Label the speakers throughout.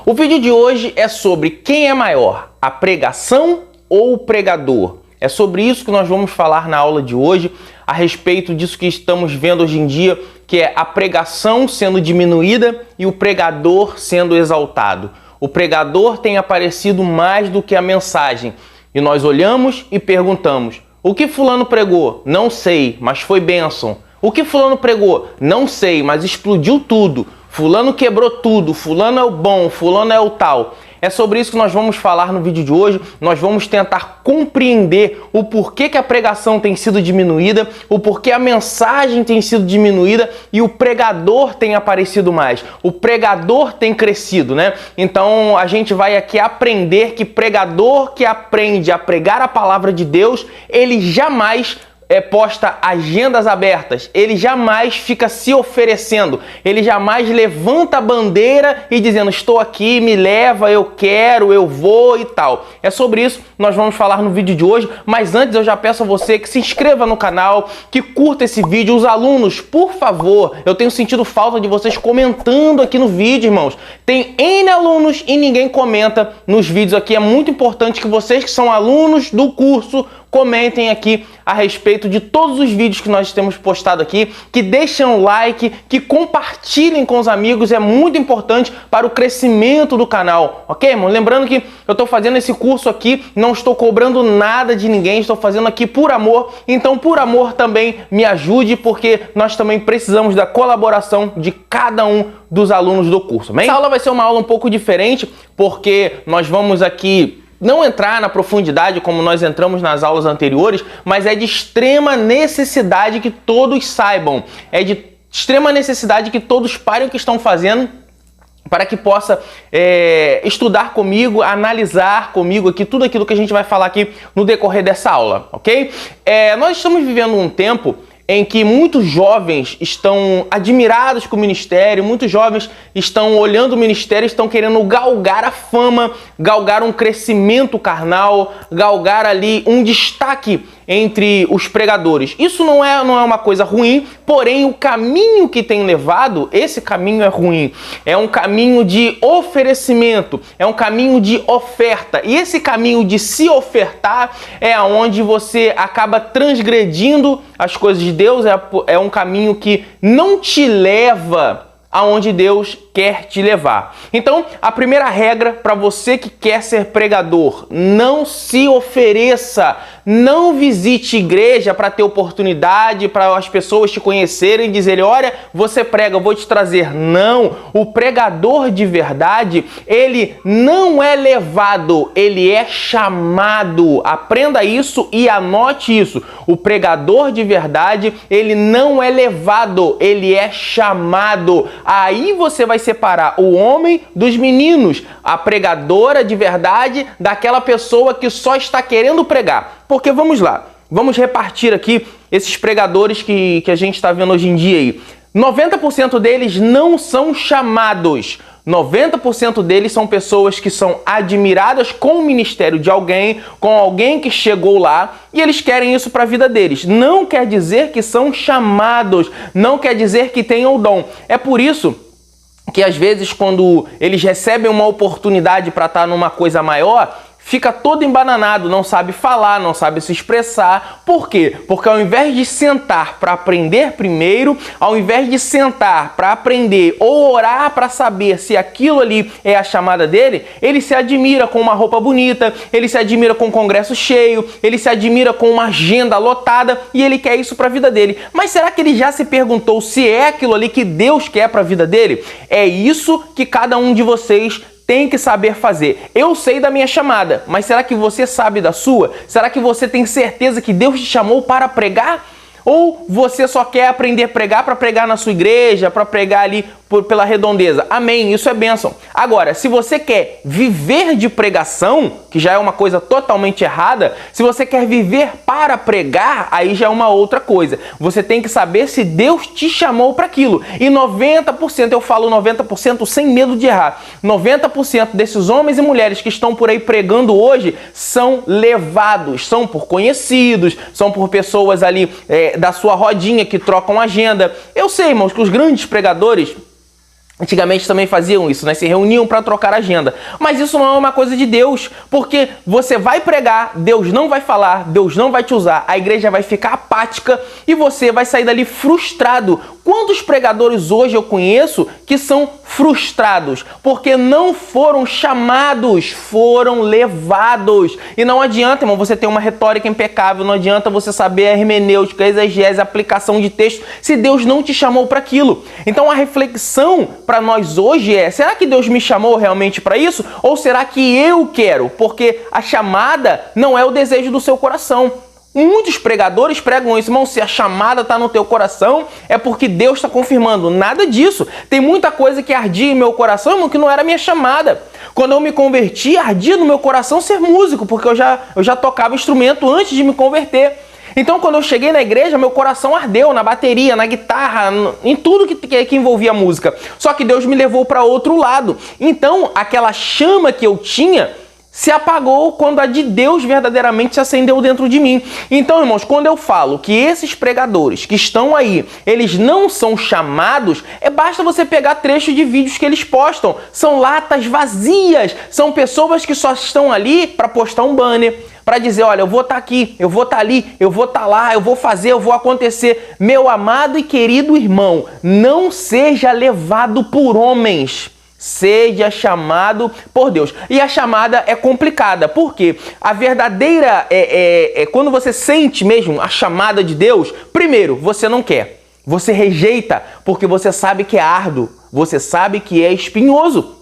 Speaker 1: O vídeo de hoje é sobre quem é maior, a pregação ou o pregador. É sobre isso que nós vamos falar na aula de hoje, a respeito disso que estamos vendo hoje em dia, que é a pregação sendo diminuída e o pregador sendo exaltado. O pregador tem aparecido mais do que a mensagem. E nós olhamos e perguntamos: o que fulano pregou? Não sei, mas foi bênção. O que fulano pregou? Não sei, mas explodiu tudo. Fulano quebrou tudo, fulano é o bom, fulano é o tal. É sobre isso que nós vamos falar no vídeo de hoje. Nós vamos tentar compreender o porquê que a pregação tem sido diminuída, o porquê a mensagem tem sido diminuída e o pregador tem aparecido mais. O pregador tem crescido, né? Então a gente vai aqui aprender que pregador que aprende a pregar a palavra de Deus, ele jamais posta agendas abertas, ele jamais fica se oferecendo, ele jamais levanta a bandeira e dizendo: estou aqui, me leva, eu quero, eu vou e tal. É sobre isso que nós vamos falar no vídeo de hoje, mas antes eu já peço a você que se inscreva no canal, que curta esse vídeo. Os alunos, por favor, eu tenho sentido falta de vocês comentando aqui no vídeo, irmãos. Tem N alunos e ninguém comenta nos vídeos aqui. É muito importante que vocês que são alunos do curso comentem aqui a respeito de todos os vídeos que nós temos postado aqui, que deixem um like, que compartilhem com os amigos, é muito importante para o crescimento do canal, ok, irmão? Lembrando que eu estou fazendo esse curso aqui, não estou cobrando nada de ninguém, estou fazendo aqui por amor, então por amor também me ajude, porque nós também precisamos da colaboração de cada um dos alunos do curso, amém? Essa aula vai ser uma aula um pouco diferente, porque nós vamos aqui não entrar na profundidade como nós entramos nas aulas anteriores, mas é de extrema necessidade que todos saibam. É de extrema necessidade que todos parem o que estão fazendo para que possa estudar comigo, analisar comigo aqui tudo aquilo que a gente vai falar aqui no decorrer dessa aula, ok? Nós estamos vivendo um tempo em que muitos jovens estão admirados com o ministério, muitos jovens estão olhando o ministério, estão querendo galgar a fama, galgar um crescimento carnal, galgar ali um destaque entre os pregadores. Isso não é uma coisa ruim, porém o caminho que tem levado, esse caminho é ruim. É um caminho de oferecimento, é um caminho de oferta. E esse caminho de se ofertar é onde você acaba transgredindo as coisas de Deus, é um caminho que não te leva aonde Deus quer te levar. Então, a primeira regra para você que quer ser pregador: não se ofereça, não visite igreja para ter oportunidade, para as pessoas te conhecerem e dizerem: olha, você prega, eu vou te trazer. Não, o pregador de verdade, ele não é levado, ele é chamado. Aprenda isso e anote isso. O pregador de verdade, ele não é levado, ele é chamado. Aí você vai separar o homem dos meninos, a pregadora de verdade daquela pessoa que só está querendo pregar. Porque vamos lá, vamos repartir aqui esses pregadores que a gente está vendo hoje em dia aí. 90% deles não são chamados. 90% deles são pessoas que são admiradas com o ministério de alguém, com alguém que chegou lá, e eles querem isso para a vida deles. Não quer dizer que são chamados, não quer dizer que tenham o dom. É por isso que às vezes quando eles recebem uma oportunidade para estar numa coisa maior, fica todo embananado, não sabe falar, não sabe se expressar. Por quê? Porque ao invés de sentar para aprender primeiro, ao invés de sentar para aprender ou orar para saber se aquilo ali é a chamada dele, ele se admira com uma roupa bonita, ele se admira com um congresso cheio, ele se admira com uma agenda lotada e ele quer isso para a vida dele. Mas será que ele já se perguntou se é aquilo ali que Deus quer para a vida dele? É isso que cada um de vocês tem que saber fazer. Eu sei da minha chamada, mas será que você sabe da sua? Será que você tem certeza que Deus te chamou para pregar? Ou você só quer aprender a pregar para pregar na sua igreja, para pregar ali pela redondeza? Amém, isso é bênção. Agora, se você quer viver de pregação, que já é uma coisa totalmente errada, se você quer viver para pregar, aí já é uma outra coisa. Você tem que saber se Deus te chamou para aquilo. E 90%, eu falo 90% sem medo de errar, 90% desses homens e mulheres que estão por aí pregando hoje são levados, são por conhecidos, são por pessoas ali da sua rodinha que trocam agenda. Eu sei, irmãos, que os grandes pregadores, Antigamente também faziam isso, né? Se reuniam para trocar agenda. Mas isso não é uma coisa de Deus, porque você vai pregar, Deus não vai falar, Deus não vai te usar, a igreja vai ficar apática e você vai sair dali frustrado. Quantos pregadores hoje eu conheço que são frustrados porque não foram chamados, foram levados? E não adianta, irmão, você ter uma retórica impecável, não adianta você saber a hermenêutica, a exegese, a aplicação de texto, se Deus não te chamou para aquilo. Então a reflexão para nós hoje é: será que Deus me chamou realmente para isso? Ou será que eu quero? Porque a chamada não é o desejo do seu coração. Muitos pregadores pregam isso, irmão, se a chamada está no teu coração, é porque Deus está confirmando. Nada disso. Tem muita coisa que ardia em meu coração, irmão, que não era minha chamada. Quando eu me converti, ardia no meu coração ser músico, porque eu já tocava instrumento antes de me converter. Então, quando eu cheguei na igreja, meu coração ardeu na bateria, na guitarra, em tudo que envolvia música. Só que Deus me levou para outro lado. Então, aquela chama que eu tinha se apagou quando a de Deus verdadeiramente se acendeu dentro de mim. Então, irmãos, quando eu falo que esses pregadores que estão aí, eles não são chamados, basta você pegar trechos de vídeos que eles postam. São latas vazias, são pessoas que só estão ali para postar um banner, para dizer: olha, eu vou estar aqui, eu vou estar ali, eu vou estar lá, eu vou fazer, eu vou acontecer. Meu amado e querido irmão, não seja levado por homens. Seja chamado por Deus. E a chamada é complicada, porque a verdadeira quando você sente mesmo a chamada de Deus, primeiro, você não quer. Você rejeita, porque você sabe que é árduo, você sabe que é espinhoso.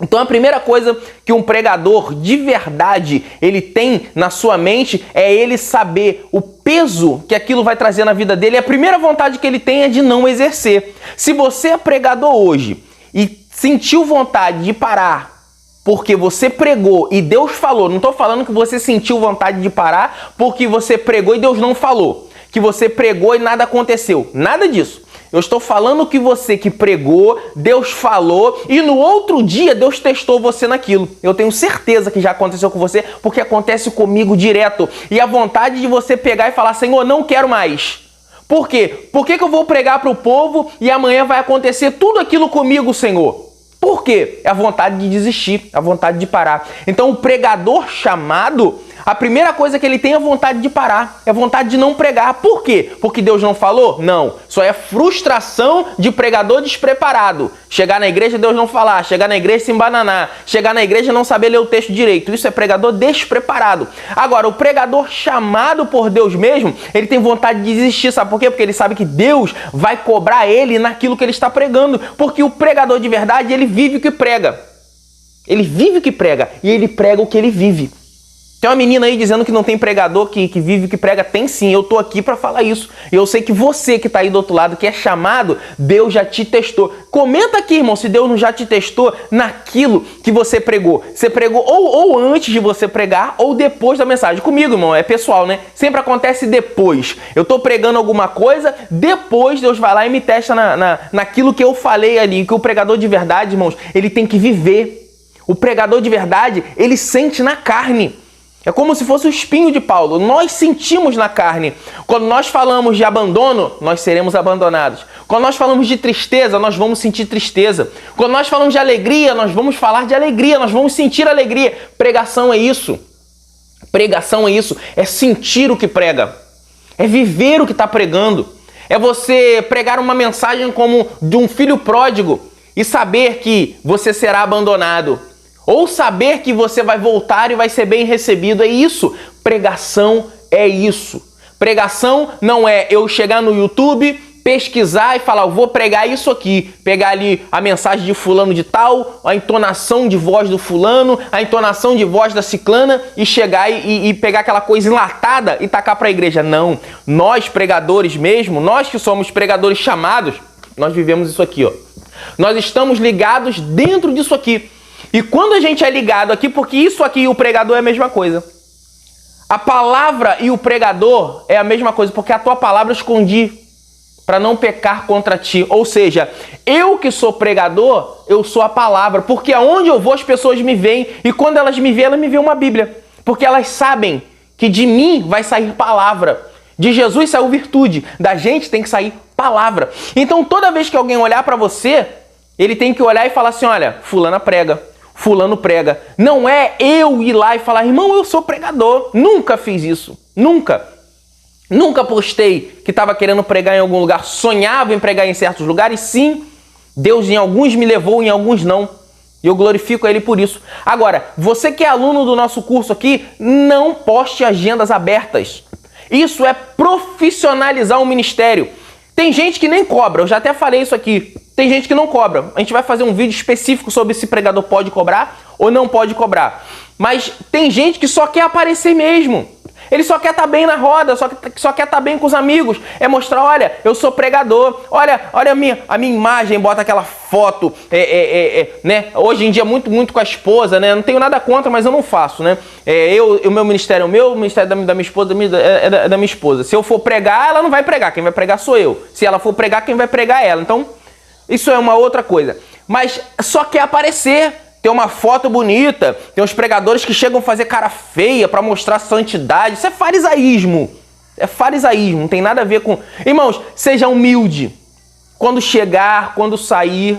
Speaker 1: Então a primeira coisa que um pregador de verdade ele tem na sua mente é ele saber o peso que aquilo vai trazer na vida dele. E a primeira vontade que ele tem é de não exercer. Se você é pregador hoje e sentiu vontade de parar porque você pregou e Deus falou, não estou falando que você sentiu vontade de parar porque você pregou e Deus não falou, que você pregou e nada aconteceu, nada disso. Eu estou falando que você que pregou, Deus falou e no outro dia Deus testou você naquilo. Eu tenho certeza que já aconteceu com você, porque acontece comigo direto. E a vontade de você pegar e falar: Senhor, não quero mais. Por quê? Por que eu vou pregar para o povo e amanhã vai acontecer tudo aquilo comigo, Senhor? Por quê? É a vontade de desistir, a vontade de parar. Então o pregador chamado, a primeira coisa que ele tem é a vontade de parar, é a vontade de não pregar. Por quê? Porque Deus não falou? Não. Só é frustração de pregador despreparado. Chegar na igreja, Deus não falar. Chegar na igreja, se embananar. Chegar na igreja, não saber ler o texto direito. Isso é pregador despreparado. Agora, o pregador chamado por Deus mesmo, ele tem vontade de desistir. Sabe por quê? Porque ele sabe que Deus vai cobrar ele naquilo que ele está pregando. Porque o pregador de verdade, ele vive o que prega. Ele vive o que prega. E ele prega o que ele vive. Tem uma menina aí dizendo que não tem pregador que vive o que prega. Tem sim, eu tô aqui para falar isso. E eu sei que você que tá aí do outro lado, que é chamado, Deus já te testou. Comenta aqui, irmão, se Deus não já te testou naquilo que você pregou. Você pregou ou antes de você pregar ou depois da mensagem. Comigo, irmão, é pessoal, né? Sempre acontece depois. Eu tô pregando alguma coisa, depois Deus vai lá e me testa naquilo que eu falei ali. Que o pregador de verdade, irmãos, ele tem que viver. O pregador de verdade, ele sente na carne. É como se fosse o espinho de Paulo. Nós sentimos na carne. Quando nós falamos de abandono, nós seremos abandonados. Quando nós falamos de tristeza, nós vamos sentir tristeza. Quando nós falamos de alegria, nós vamos falar de alegria, nós vamos sentir alegria. Pregação é isso. Pregação é isso. É sentir o que prega. É viver o que está pregando. É você pregar uma mensagem como de um filho pródigo e saber que você será abandonado. Ou saber que você vai voltar e vai ser bem recebido. É isso. Pregação é isso. Pregação não é eu chegar no YouTube, pesquisar e falar: eu vou pregar isso aqui. Pegar ali a mensagem de fulano de tal, a entonação de voz do fulano, a entonação de voz da ciclana e chegar e pegar aquela coisa enlatada e tacar para a igreja. Não. Nós pregadores mesmo, nós que somos pregadores chamados, nós vivemos isso aqui, ó. Nós estamos ligados dentro disso aqui. E quando a gente é ligado aqui, porque isso aqui e o pregador é a mesma coisa. A palavra e o pregador é a mesma coisa, porque a tua palavra eu escondi para não pecar contra ti. Ou seja, eu que sou pregador, eu sou a palavra, porque aonde eu vou as pessoas me veem, e quando elas me veem uma Bíblia. Porque elas sabem que de mim vai sair palavra. De Jesus saiu virtude, da gente tem que sair palavra. Então toda vez que alguém olhar para você, Ele tem que olhar e falar assim, olha, fulana prega, fulano prega. Não é eu ir lá e falar, irmão, eu sou pregador. Nunca fiz isso. Nunca. Nunca postei que estava querendo pregar em algum lugar. Sonhava em pregar em certos lugares. Sim, Deus em alguns me levou, em alguns não. E eu glorifico a Ele por isso. Agora, você que é aluno do nosso curso aqui, não poste agendas abertas. Isso é profissionalizar o ministério. Tem gente que nem cobra, eu já até falei isso aqui. Tem gente que não cobra. A gente vai fazer um vídeo específico sobre se pregador pode cobrar ou não pode cobrar. Mas tem gente que só quer aparecer mesmo. Ele só quer estar bem na roda, só quer estar bem com os amigos. É mostrar, olha, eu sou pregador. Olha a minha imagem, bota aquela foto, né? Hoje em dia muito com a esposa, né? Não tenho nada contra, mas eu não faço, né? O meu ministério é o meu, o ministério da minha esposa é da minha esposa. Se eu for pregar, ela não vai pregar. Quem vai pregar sou eu. Se ela for pregar, quem vai pregar é ela. Então, isso é uma outra coisa. Mas só quer aparecer. Tem uma foto bonita, tem uns pregadores que chegam a fazer cara feia para mostrar santidade. Isso é farisaísmo. É farisaísmo, não tem nada a ver com... Irmãos, seja humilde. Quando chegar, quando sair...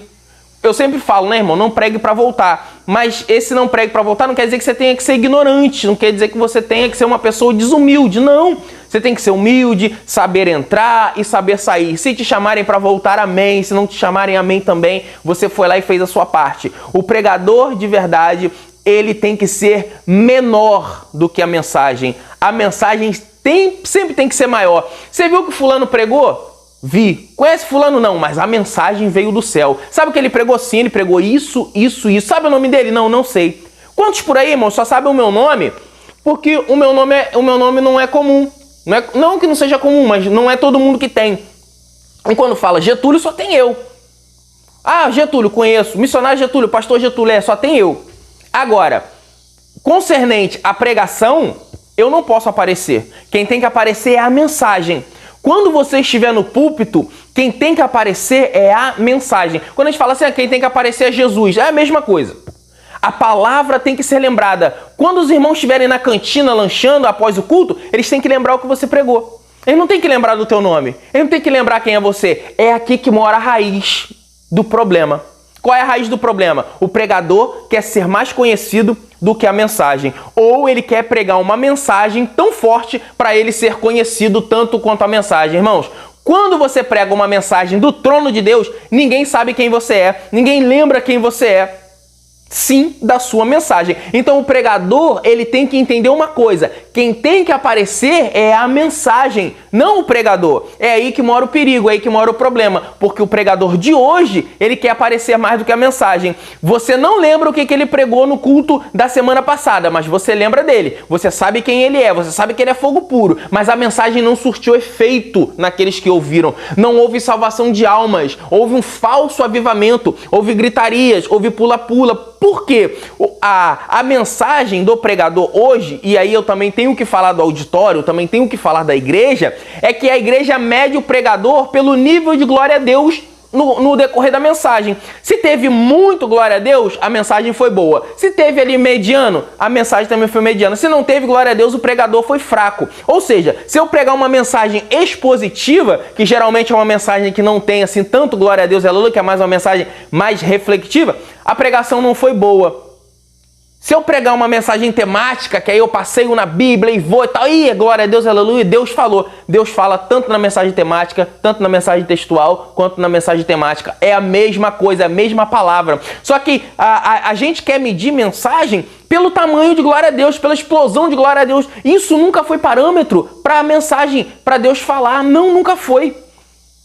Speaker 1: Eu sempre falo, né, irmão? Não pregue para voltar. Mas esse não pregue para voltar não quer dizer que você tenha que ser ignorante. Não quer dizer que você tenha que ser uma pessoa desumilde. Não. Você tem que ser humilde, saber entrar e saber sair. Se te chamarem para voltar, amém. Se não te chamarem, amém também. Você foi lá e fez a sua parte. O pregador de verdade, ele tem que ser menor do que a mensagem. A mensagem sempre tem que ser maior. Você viu que fulano pregou? Vi. Conhece fulano? Não, mas a mensagem veio do céu. Sabe o que ele pregou? Sim, ele pregou isso. Sabe o nome dele? Não sei. Quantos por aí, irmão, só sabem o meu nome? Porque o meu nome não é comum. Não que não seja comum, mas não é todo mundo que tem. E quando fala Getúlio, só tem eu. Ah, Getúlio, conheço. Missionário Getúlio, pastor Getúlio, só tem eu. Agora, concernente à pregação, eu não posso aparecer. Quem tem que aparecer é a mensagem. Quando você estiver no púlpito, quem tem que aparecer é a mensagem. Quando a gente fala assim, quem tem que aparecer é Jesus, é a mesma coisa. A palavra tem que ser lembrada. Quando os irmãos estiverem na cantina lanchando após o culto, eles têm que lembrar o que você pregou. Eles não têm que lembrar do teu nome. Eles não têm que lembrar quem é você. É aqui que mora a raiz do problema. Qual é a raiz do problema? O pregador quer ser mais conhecido do que a mensagem. Ou ele quer pregar uma mensagem tão forte para ele ser conhecido tanto quanto a mensagem. Irmãos, quando você prega uma mensagem do trono de Deus, ninguém sabe quem você é, ninguém lembra quem você é. Sim, da sua mensagem. Então o pregador, ele tem que entender uma coisa. Quem tem que aparecer é a mensagem, não o pregador. É aí que mora o perigo, é aí que mora o problema. Porque o pregador de hoje, ele quer aparecer mais do que a mensagem. Você não lembra o que ele pregou no culto da semana passada, mas você lembra dele. Você sabe quem ele é, você sabe que ele é fogo puro. Mas a mensagem não surtiu efeito naqueles que ouviram. Não houve salvação de almas. Houve um falso avivamento. Houve gritarias, houve pula-pula. Por quê? A mensagem do pregador hoje, e aí eu também tenho que falar do auditório, também tenho que falar da igreja, é que a igreja mede o pregador pelo nível de glória a Deus no decorrer da mensagem. Se teve muito glória a Deus, a mensagem foi boa. Se teve ali mediano, a mensagem também foi mediana. Se não teve glória a Deus, o pregador foi fraco. Ou seja, se eu pregar uma mensagem expositiva, que geralmente é uma mensagem que não tem assim tanto glória a Deus, aleluia, que é mais uma mensagem mais reflexiva, a pregação não foi boa. Se eu pregar uma mensagem temática, que aí eu passeio na Bíblia e vou e tal, glória a Deus, aleluia, Deus falou. Deus fala tanto na mensagem temática, tanto na mensagem textual, quanto na mensagem temática. É a mesma coisa, é a mesma palavra. Só que a gente quer medir mensagem pelo tamanho de glória a Deus, pela explosão de glória a Deus. Isso nunca foi parâmetro para a mensagem, para Deus falar. Não, nunca foi.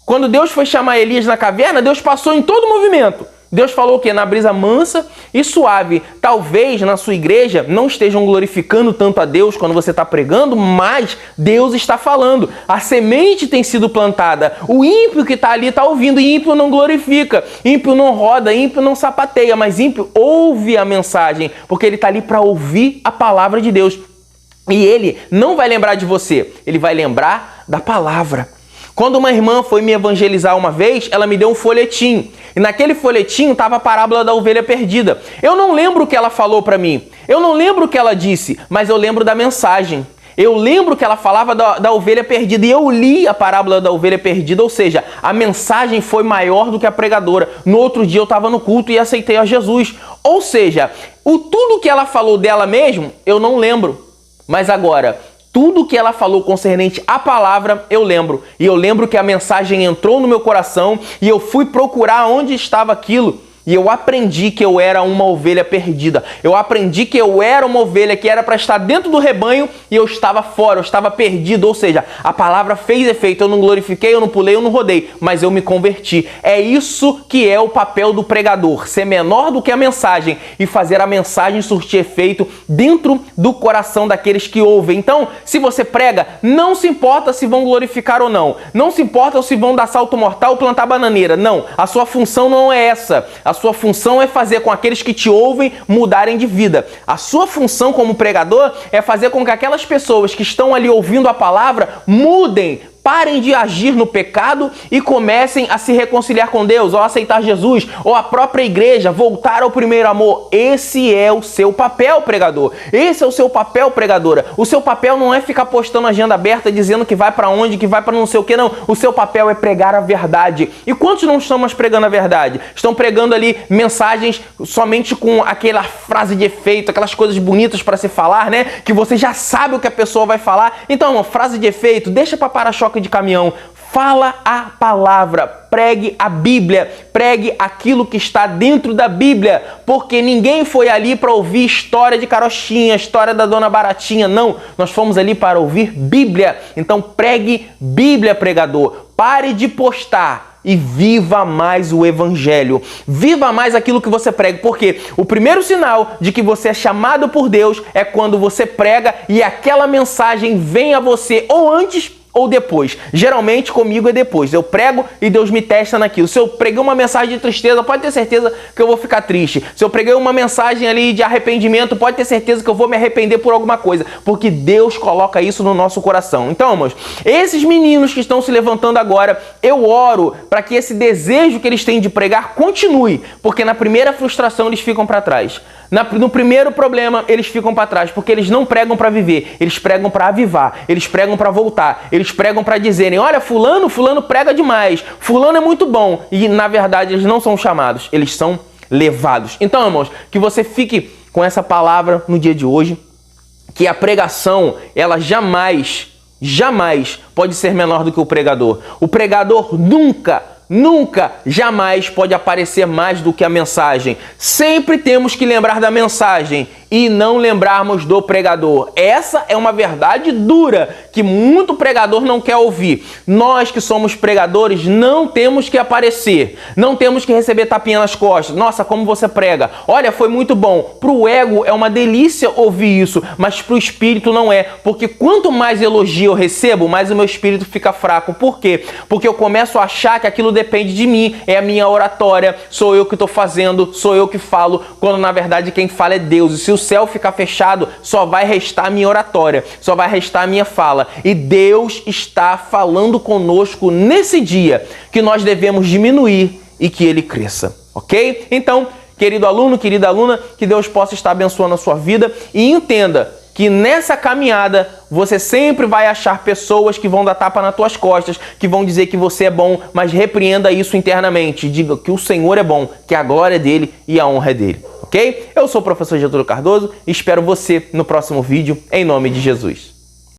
Speaker 1: Quando Deus foi chamar Elias na caverna, Deus passou em todo o movimento. Deus falou o quê? Na brisa mansa e suave. Talvez na sua igreja não estejam glorificando tanto a Deus quando você está pregando, mas Deus está falando. A semente tem sido plantada. O ímpio que está ali está ouvindo, e ímpio não glorifica, ímpio não roda, ímpio não sapateia, mas ímpio ouve a mensagem, porque ele está ali para ouvir a palavra de Deus. E ele não vai lembrar de você, ele vai lembrar da palavra. Quando uma irmã foi me evangelizar uma vez, ela me deu um folhetim. E naquele folhetim estava a parábola da ovelha perdida. Eu não lembro o que ela falou para mim. Eu não lembro o que ela disse, mas eu lembro da mensagem. Eu lembro que ela falava da ovelha perdida e eu li a parábola da ovelha perdida, ou seja, a mensagem foi maior do que a pregadora. No outro dia eu estava no culto e aceitei a Jesus. Ou seja, tudo que ela falou dela mesmo, eu não lembro. Mas agora, tudo que ela falou concernente à palavra, eu lembro. E eu lembro que a mensagem entrou no meu coração e eu fui procurar onde estava aquilo. E eu aprendi que eu era uma ovelha perdida. Eu aprendi que eu era uma ovelha que era para estar dentro do rebanho e eu estava fora, eu estava perdido. Ou seja, a palavra fez efeito. Eu não glorifiquei, eu não pulei, eu não rodei, mas eu me converti. É isso que é o papel do pregador. Ser menor do que a mensagem e fazer a mensagem surtir efeito dentro do coração daqueles que ouvem. Então, se você prega, não se importa se vão glorificar ou não. Não se importa se vão dar salto mortal ou plantar bananeira. Não, a sua função não é essa. A sua função é fazer com aqueles que te ouvem mudarem de vida. A sua função como pregador é fazer com que aquelas pessoas que estão ali ouvindo a palavra mudem, parem de agir no pecado e comecem a se reconciliar com Deus, ou a aceitar Jesus, ou a própria igreja, voltar ao primeiro amor. Esse é o seu papel, pregador. Esse é o seu papel, pregadora. O seu papel não é ficar postando agenda aberta dizendo que vai para onde, que vai para não sei o que, não. O seu papel é pregar a verdade. E quantos não estão mais pregando a verdade? Estão pregando ali mensagens somente com aquela frase de efeito, aquelas coisas bonitas para se falar, né? Que você já sabe o que a pessoa vai falar. Então, uma frase de efeito, deixa para para-choque de caminhão. Fala a palavra, pregue a Bíblia, pregue aquilo que está dentro da Bíblia, porque ninguém foi ali para ouvir história de carochinha, história da dona Baratinha, não. Nós fomos ali para ouvir Bíblia. Então pregue Bíblia, pregador. Pare de postar e viva mais o Evangelho. Viva mais aquilo que você prega, porque o primeiro sinal de que você é chamado por Deus é quando você prega e aquela mensagem vem a você ou antes ou depois. Geralmente comigo é depois. Eu prego e Deus me testa naquilo. Se eu preguei uma mensagem de tristeza, pode ter certeza que eu vou ficar triste. Se eu preguei uma mensagem ali de arrependimento, pode ter certeza que eu vou me arrepender por alguma coisa, porque Deus coloca isso no nosso coração. Então, irmãos, esses meninos que estão se levantando agora, eu oro para que esse desejo que eles têm de pregar continue, porque na primeira frustração eles ficam para trás. No primeiro problema, eles ficam para trás, porque eles não pregam para viver, eles pregam para avivar, eles pregam para voltar, eles pregam para dizerem, olha, fulano prega demais, fulano é muito bom, e na verdade eles não são chamados, eles são levados. Então, irmãos, que você fique com essa palavra no dia de hoje, que a pregação, ela jamais pode ser menor do que o pregador. O pregador nunca, jamais pode aparecer mais do que a mensagem. Sempre temos que lembrar da mensagem e não lembrarmos do pregador. Essa é uma verdade dura que muito pregador não quer ouvir. Nós que somos pregadores não temos que aparecer, não temos que receber tapinha nas costas. Nossa, como você prega. Olha, foi muito bom. Para o ego é uma delícia ouvir isso, mas para o espírito não é. Porque quanto mais elogio eu recebo, mais o meu espírito fica fraco. Por quê? Porque eu começo a achar que aquilo depende de mim, é a minha oratória, sou eu que estou fazendo, sou eu que falo, quando na verdade quem fala é Deus. E se o céu ficar fechado, só vai restar a minha oratória, só vai restar a minha fala. E Deus está falando conosco nesse dia que nós devemos diminuir e que Ele cresça, ok? Então, querido aluno, querida aluna, que Deus possa estar abençoando a sua vida e entenda que nessa caminhada você sempre vai achar pessoas que vão dar tapa nas tuas costas, que vão dizer que você é bom, mas repreenda isso internamente. Diga que o Senhor é bom, que a glória é dele e a honra é dele, ok? Eu sou o professor Getúlio Cardoso e espero você no próximo vídeo, em nome de Jesus.